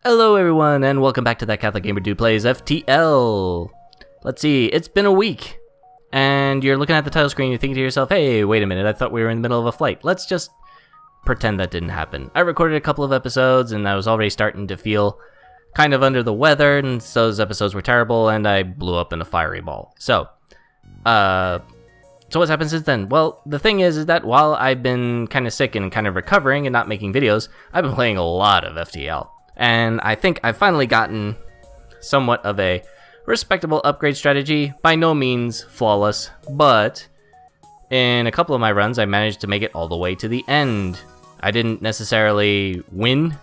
Hello everyone, and welcome back to That Catholic Gamer Dude Plays FTL. Let's see, it's been a week, and you're looking at the title screen, you're thinking to yourself, hey, wait a minute, I thought we were in the middle of a flight. Let's just pretend that didn't happen. I recorded a couple of episodes, and I was already starting to feel kind of under the weather, and those episodes were terrible, and I blew up in a fiery ball. So what's happened since then? Well, the thing is that while I've been kind of sick and kind of recovering and not making videos, I've been playing a lot of FTL. And I think I've finally gotten somewhat of a respectable upgrade strategy. By no means flawless, but in a couple of my runs, I managed to make it all the way to the end. I didn't necessarily win,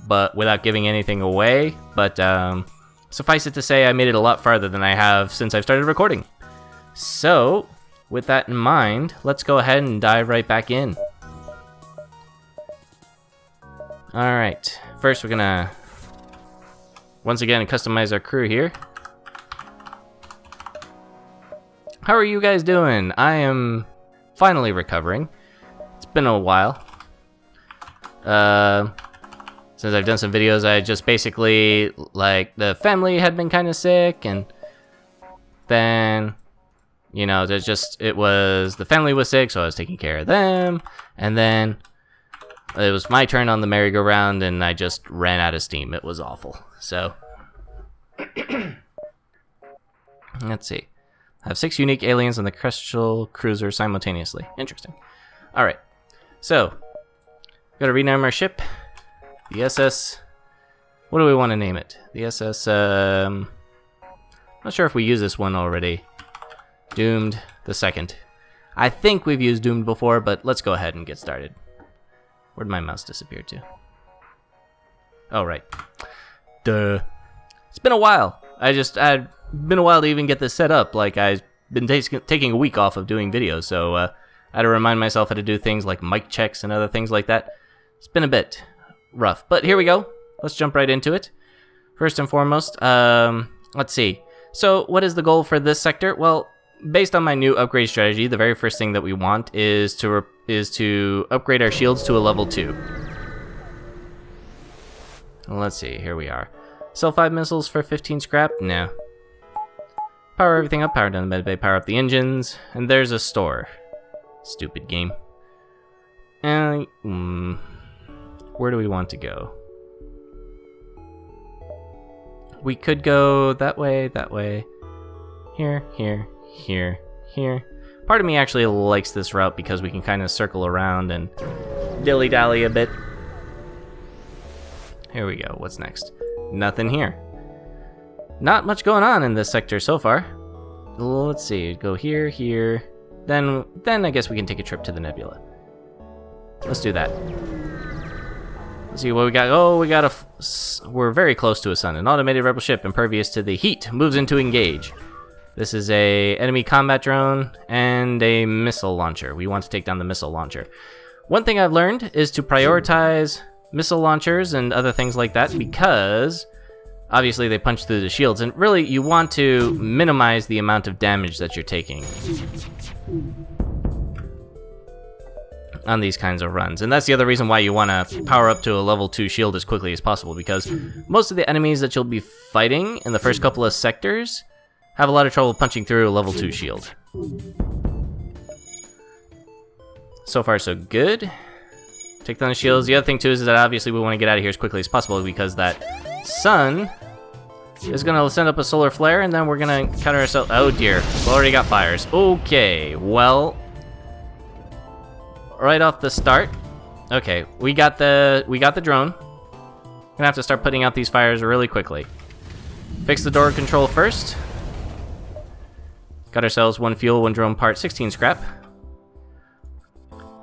but without giving anything away. But suffice it to say, I made it a lot farther than I have since I've started recording. So, with that in mind, let's go ahead and dive right back in. Alright, first we're gonna, once again, customize our crew here. How are you guys doing? I am finally recovering. It's been a while. Since I've done some videos, I just basically, like, the family had been kind of sick, and then, you know, the family was sick, so I was taking care of them, and then it was my turn on the merry-go-round, and I just ran out of steam. It was awful. So, let's see. I have 6 unique aliens on the Crystal Cruiser simultaneously. Interesting. Alright. So, gotta rename our ship. The SS... What do we want to name it? The SS, not sure if we use this one already. Doomed the Second. I think we've used Doomed before, but let's go ahead and get started. Where'd my mouse disappear to? Oh, right. Duh. It's been a while. I'd been a while to even get this set up. Like, I've been taking a week off of doing videos, so I had to remind myself how to do things like mic checks and other things like that. It's been a bit rough, but here we go. Let's jump right into it. First and foremost, let's see. So, what is the goal for this sector? Well, based on my new upgrade strategy, the very first thing that we want is to upgrade our shields to a level 2. Let's see, here we are. Sell 5 missiles for 15 scrap? No. Power everything up, power down the medbay, power up the engines, and there's a store. Stupid game. And, where do we want to go? We could go that way, here, here, here, here. Part of me actually likes this route because we can kind of circle around and dilly-dally a bit. Here we go. What's next? Nothing here. Not much going on in this sector so far. Let's see. Go here, here. Then I guess we can take a trip to the nebula. Let's do that. Let's see what we got. Oh, we're very close to a sun. An automated rebel ship impervious to the heat moves into engage. This is a enemy combat drone and a missile launcher. We want to take down the missile launcher. One thing I've learned is to prioritize missile launchers and other things like that because obviously they punch through the shields, and really you want to minimize the amount of damage that you're taking on these kinds of runs. And that's the other reason why you want to power up to a level 2 shield as quickly as possible, because most of the enemies that you'll be fighting in the first couple of sectors have a lot of trouble punching through a level 2 shield. So far, so good. Take down the shields. The other thing, too, is that obviously we want to get out of here as quickly as possible because that sun is going to send up a solar flare, and then we're going to cut ourselves... Oh, dear. We already got fires. Okay, well... Right off the start... Okay, we got the drone. Gonna have to start putting out these fires really quickly. Fix the door control first. Got ourselves 1 fuel, 1 drone part, 16 scrap.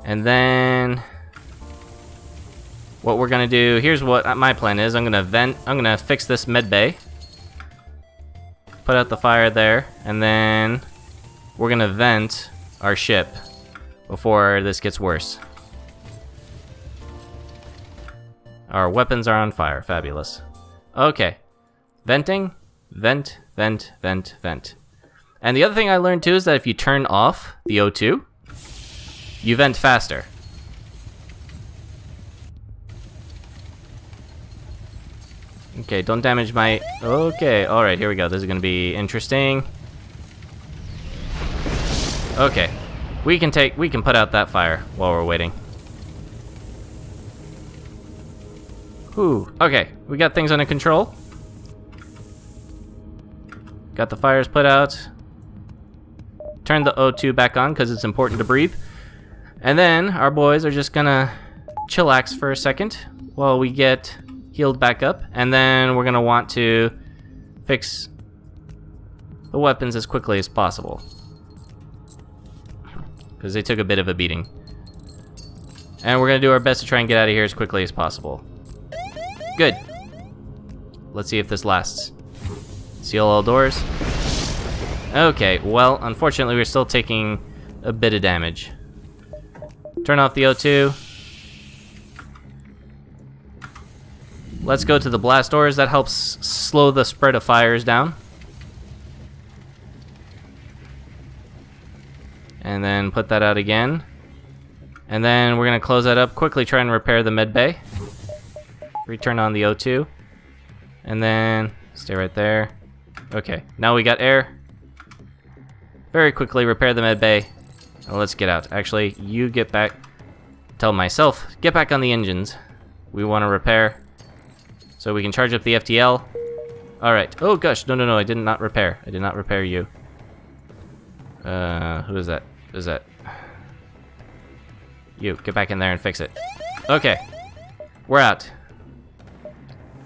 And then what we're gonna do, here's what my plan is. I'm gonna fix this med bay. Put out the fire there, and then we're gonna vent our ship before this gets worse. Our weapons are on fire, fabulous. Okay, venting, vent, vent, vent, vent. And the other thing I learned too is that if you turn off the O2, you vent faster. Okay, don't damage my... Okay, alright, here we go. This is gonna be interesting. Okay. We can put out that fire while we're waiting. Whew. Okay, we got things under control. Got the fires put out. Turn the O2 back on because it's important to breathe. And then our boys are just gonna chillax for a second while we get healed back up. And then we're gonna want to fix the weapons as quickly as possible, because they took a bit of a beating. And we're gonna do our best to try and get out of here as quickly as possible. Good. Let's see if this lasts. Seal all doors. Okay, well, unfortunately we're still taking a bit of damage. Turn off the O2. Let's go to the blast doors. That helps slow the spread of fires down. And then put that out again. And then we're gonna close that up, quickly try and repair the med bay. Return on the O2. And then stay right there. Okay, now we got air. Very quickly repair the med bay. Now let's get out. Actually, you get back. Tell myself, get back on the engines. We want to repair so we can charge up the FTL. Alright. Oh gosh, no, I did not repair. I did not repair you. Who is that? Who is that? You, get back in there and fix it. Okay. We're out.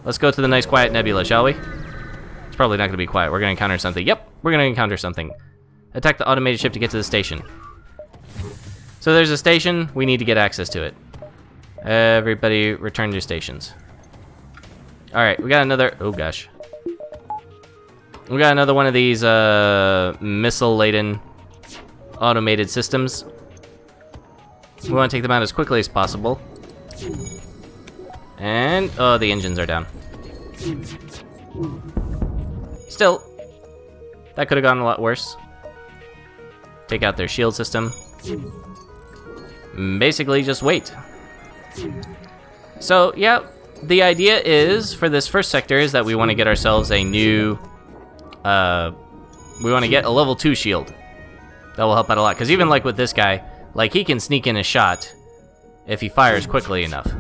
Let's go to the nice quiet nebula, shall we? It's probably not going to be quiet. We're going to encounter something. Yep, we're going to encounter something. Attack the automated ship to get to the station. So there's a station. We need to get access to it. Everybody return to your stations. Alright, we got another... Oh, gosh. We got another one of these missile-laden automated systems. We want to take them out as quickly as possible. And... oh, the engines are down. Still, that could have gone a lot worse. Take out their shield system. Basically, just wait. So, yeah, the idea is, for this first sector, is that we want to get ourselves a new... we want to get a level 2 shield. That will help out a lot, because even like with this guy, like he can sneak in a shot if he fires quickly enough.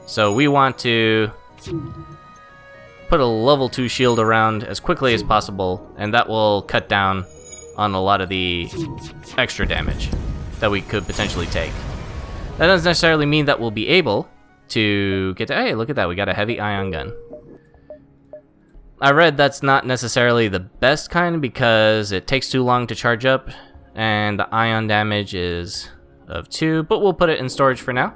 So we want to put a level 2 shield around as quickly as possible, and that will cut down on a lot of the extra damage that we could potentially take. That doesn't necessarily mean that we'll be able to get to... Hey, look at that, we got a heavy ion gun. I read that's not necessarily the best kind because it takes too long to charge up, and the ion damage is of 2, but we'll put it in storage for now.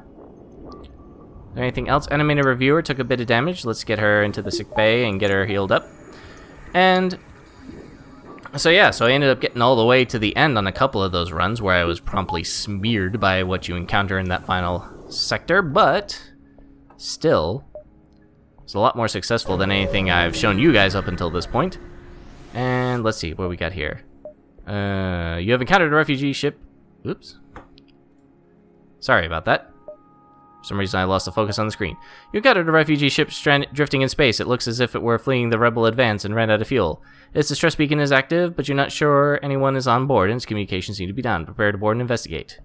Anything else? Animated Reviewer took a bit of damage. Let's get her into the sick bay and get her healed up. And so yeah, so I ended up getting all the way to the end on a couple of those runs where I was promptly smeared by what you encounter in that final sector, but still, it's a lot more successful than anything I've shown you guys up until this point. And let's see what we got here. You have encountered a refugee ship. Oops. Sorry about that. For some reason I lost the focus on the screen. You encountered a refugee ship drifting in space. It looks as if it were fleeing the rebel advance and ran out of fuel. Its distress beacon is active, but you're not sure anyone is on board and its communications need to be down. Prepare to board and investigate.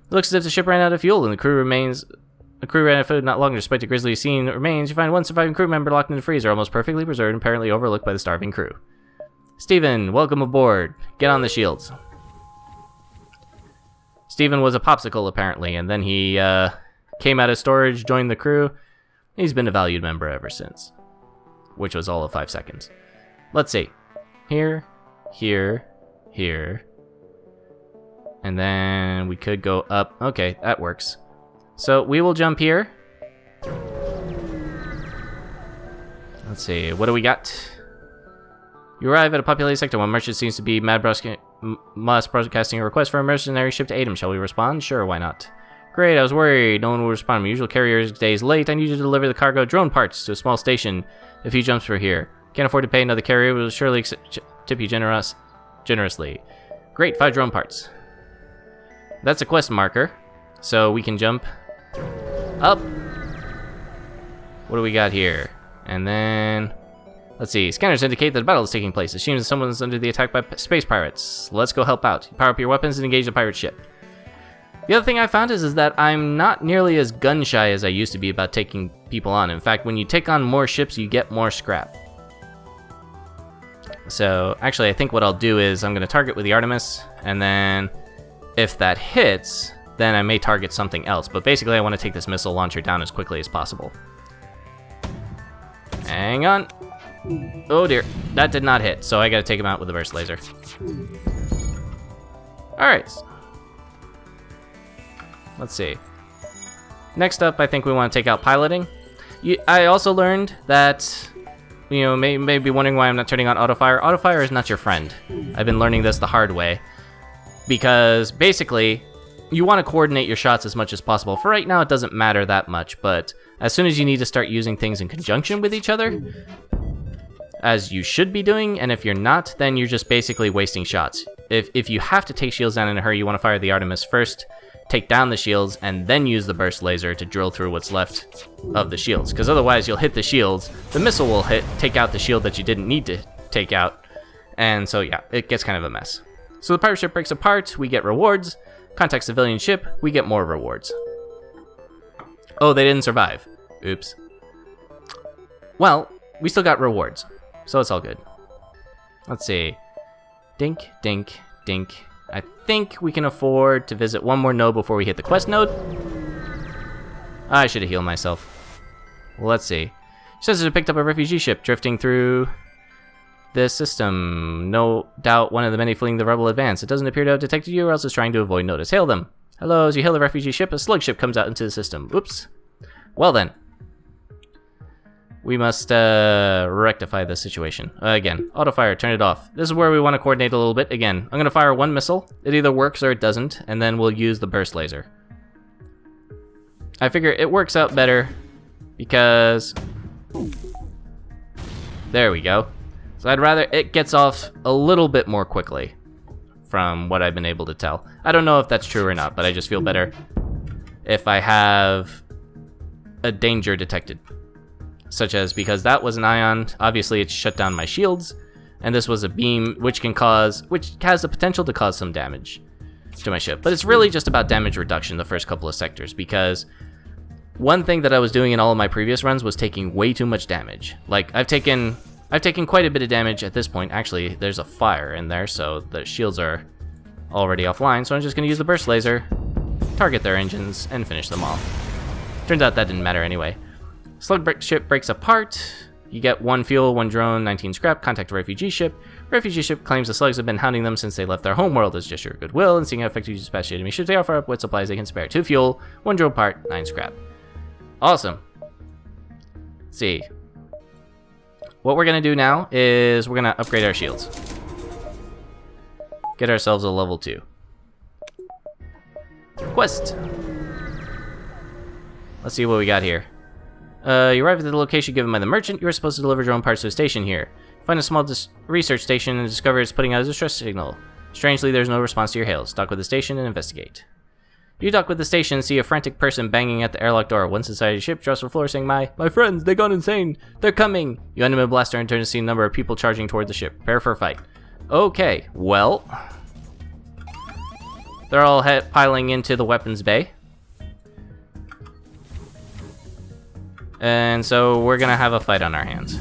It looks as if the ship ran out of fuel and the crew ran out of food not long despite the grisly scene that remains. You find one surviving crew member locked in the freezer, almost perfectly preserved and apparently overlooked by the starving crew. Steven, welcome aboard. Get on the shields. Steven was a popsicle apparently, and then he came out of storage, joined the crew. He's been a valued member ever since, which was all of 5 seconds. Let's see. Here, here, here. And then we could go up. Okay, that works. So we will jump here. Let's see, what do we got? You arrive at a populated sector. One merchant seems to be mass broadcasting a request for a mercenary ship to aid him. Shall we respond? Sure, why not? Great, I was worried. No one will respond. My usual carrier is days late. I need you to deliver the cargo drone parts to a small station a few jumps from here. Can't afford to pay another carrier. Will surely tip you generously. Great, 5 drone parts. That's a quest marker, so we can jump up. What do we got here? And then, let's see. Scanners indicate that a battle is taking place. It seems that someone's under the attack by space pirates. Let's go help out. Power up your weapons and engage the pirate ship. The other thing I found is that I'm not nearly as gun shy as I used to be about taking people on. In fact, when you take on more ships, you get more scrap. So, actually, I think what I'll do is I'm going to target with the Artemis, and then if that hits, then I may target something else. But basically, I want to take this missile launcher down as quickly as possible. Hang on. Oh dear, that did not hit, so I got to take him out with the burst laser. Alright. Let's see. Next up, I think we want to take out piloting. I also learned that, you know, may be wondering why I'm not turning on autofire. Autofire is not your friend. I've been learning this the hard way. Because, basically, you want to coordinate your shots as much as possible. For right now, it doesn't matter that much, but as soon as you need to start using things in conjunction with each other, as you should be doing, and if you're not, then you're just basically wasting shots. If you have to take shields down in a hurry, you want to fire the Artemis first, take down the shields, and then use the burst laser to drill through what's left of the shields. Because otherwise, you'll hit the shields, the missile will take out the shield that you didn't need to take out, and so yeah, it gets kind of a mess. So the pirate ship breaks apart, we get rewards. Contact civilian ship, we get more rewards. Oh, they didn't survive. Oops. Well, we still got rewards, so it's all good. Let's see. Dink, dink, dink. I think we can afford to visit one more node before we hit the quest node. I should have healed myself. Let's see. It says it picked up a refugee ship drifting through this system. No doubt one of the many fleeing the rebel advance. It doesn't appear to have detected you, or else it's trying to avoid notice. Hail them. Hello, as you hail the refugee ship, a slug ship comes out into the system. Oops. Well then. We must rectify this situation. Again, autofire, turn it off. This is where we want to coordinate a little bit. Again, I'm going to fire one missile. It either works or it doesn't, and then we'll use the burst laser. I figure it works out better because... There we go. So I'd rather it gets off a little bit more quickly from what I've been able to tell. I don't know if that's true or not, but I just feel better if I have a danger detected. Such as, because that was an ion, obviously it shut down my shields, and this was a beam which has the potential to cause some damage to my ship. But it's really just about damage reduction the first couple of sectors, because one thing that I was doing in all of my previous runs was taking way too much damage. Like, I've taken quite a bit of damage at this point. Actually, there's a fire in there, so the shields are already offline, so I'm just going to use the burst laser, target their engines, and finish them off. Turns out that didn't matter anyway. Slug ship breaks apart. You get 1 fuel, 1 drone, 19 scrap. Contact a refugee ship. Refugee ship claims the slugs have been hounding them since they left their homeworld as gesture of goodwill, and seeing how effective you dispatch enemy ships, they offer up what supplies they can spare. 2 fuel, 1 drone part, 9 scrap. Awesome. Let's see. What we're going to do now is we're going to upgrade our shields. Get ourselves a level 2. Quest. Let's see what we got here. You arrive at the location given by the merchant. You are supposed to deliver drone parts to a station here. Find a small research station and discover it's putting out a distress signal. Strangely, there's no response to your hails. Dock with the station and investigate. You dock with the station and see a frantic person banging at the airlock door. Once inside the ship, drops to the floor saying, My friends, they gone insane! They're coming! You animate a blaster and turn to see a number of people charging toward the ship. Prepare for a fight. Okay, well... They're all piling into the weapons bay. And so we're gonna have a fight on our hands.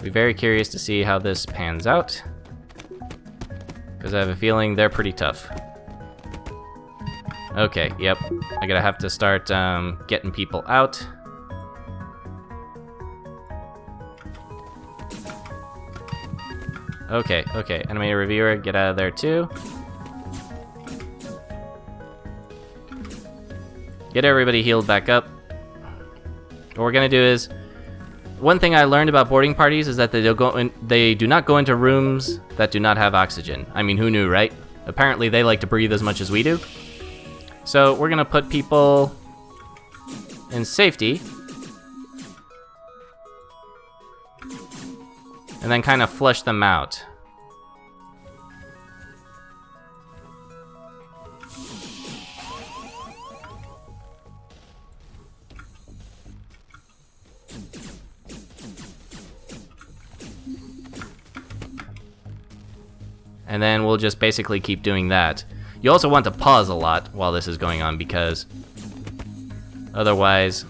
Be very curious to see how this pans out, because I have a feeling they're pretty tough. Okay, yep. I'm gonna have to start getting people out. Okay, animated reviewer, get out of there too. Get everybody healed back up. What we're gonna do is, one thing I learned about boarding parties is that they do not go into rooms that do not have oxygen. I mean, who knew, right? Apparently they like to breathe as much as we do. So we're gonna put people in safety. And then kind of flush them out. and then we'll just basically keep doing that. You also want to pause a lot while this is going on, because otherwise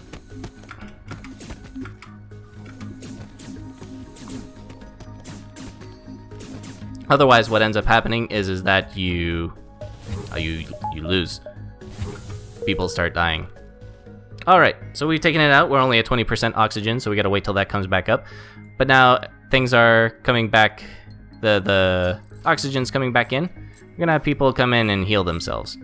what ends up happening is that you lose. People start dying. Alright, so we've taken it out. We're only at 20% oxygen, so we gotta wait till that comes back up. But now things are coming back. The oxygen's coming back in. We're gonna have people come in and heal themselves.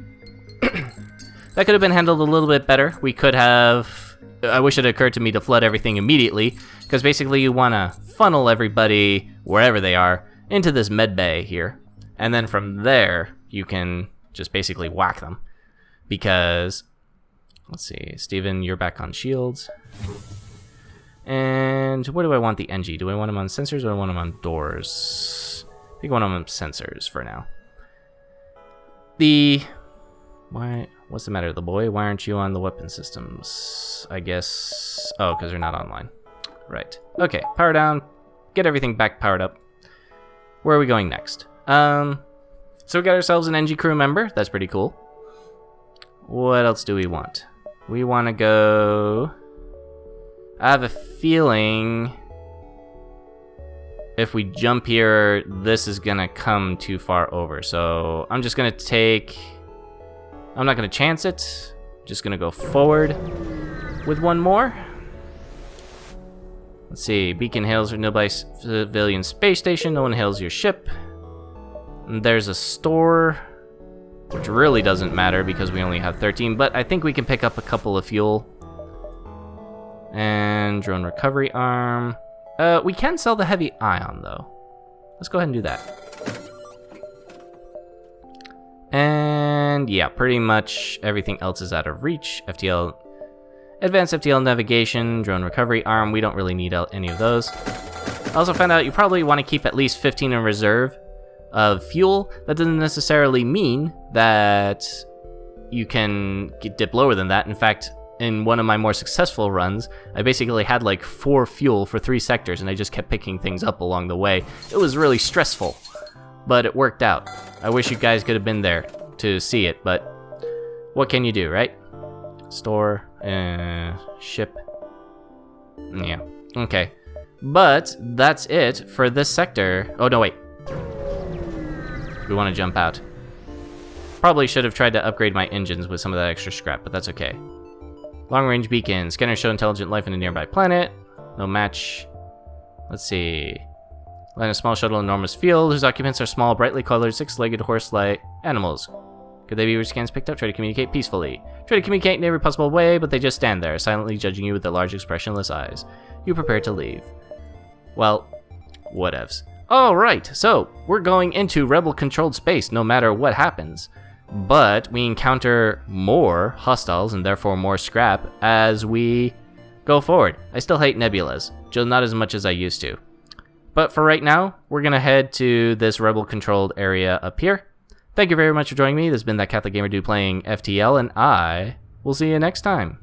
That could have been handled a little bit better. We could have... I wish it occurred to me to flood everything immediately, because basically you want to funnel everybody, wherever they are, into this med bay here. And then from there, you can just basically whack them. Because... let's see, Steven, you're back on shields. And where do I want the NG? Do I want them on sensors or do I want them on doors? I think I want them on sensors for now. What's the matter, the boy? Why aren't you on the weapon systems? I guess... oh, because they're not online. Right. Okay, power down. Get everything back powered up. Where are we going next? So we got ourselves an NG crew member. That's pretty cool. What else do we want? We want to go... I have a feeling if we jump here, this is going to come too far over. So I'm just going to take... I'm not going to chance it. Just going to go forward with one more. Let's see. Beacon hails a nearby civilian space station. No one hails your ship. And there's a store... which really doesn't matter because we only have 13, but I think we can pick up a couple of fuel. And drone recovery arm. We can sell the heavy ion, though. Let's go ahead and do that. And yeah, pretty much everything else is out of reach. FTL, advanced FTL navigation, drone recovery arm. We don't really need any of those. I also found out you probably want to keep at least 15 in reserve of fuel. That doesn't necessarily mean that you can dip lower than that. In fact, in one of my more successful runs, I basically had like 4 fuel for 3 sectors, and I just kept picking things up along the way. It was really stressful, but it worked out. I wish you guys could have been there to see it, but what can you do, right? Store, ship. Yeah, okay. But that's it for this sector. Oh, no, wait. We want to jump out. Probably should have tried to upgrade my engines with some of that extra scrap, but that's okay. Long-range beacon. Scanners show intelligent life in a nearby planet. No match. Let's see. Land a small shuttle in enormous field, whose occupants are small, brightly colored, 6-legged, horse-like animals. Could they be your scans picked up? Try to communicate peacefully. Try to communicate in every possible way, but they just stand there, silently judging you with their large, expressionless eyes. You prepare to leave. Well, whatevs. Alright, so we're going into rebel-controlled space no matter what happens. But we encounter more hostiles and therefore more scrap as we go forward. I still hate nebulas, just not as much as I used to. But for right now, we're going to head to this rebel-controlled area up here. Thank you very much for joining me. This has been That Catholic Gamer Dude playing FTL, and I will see you next time.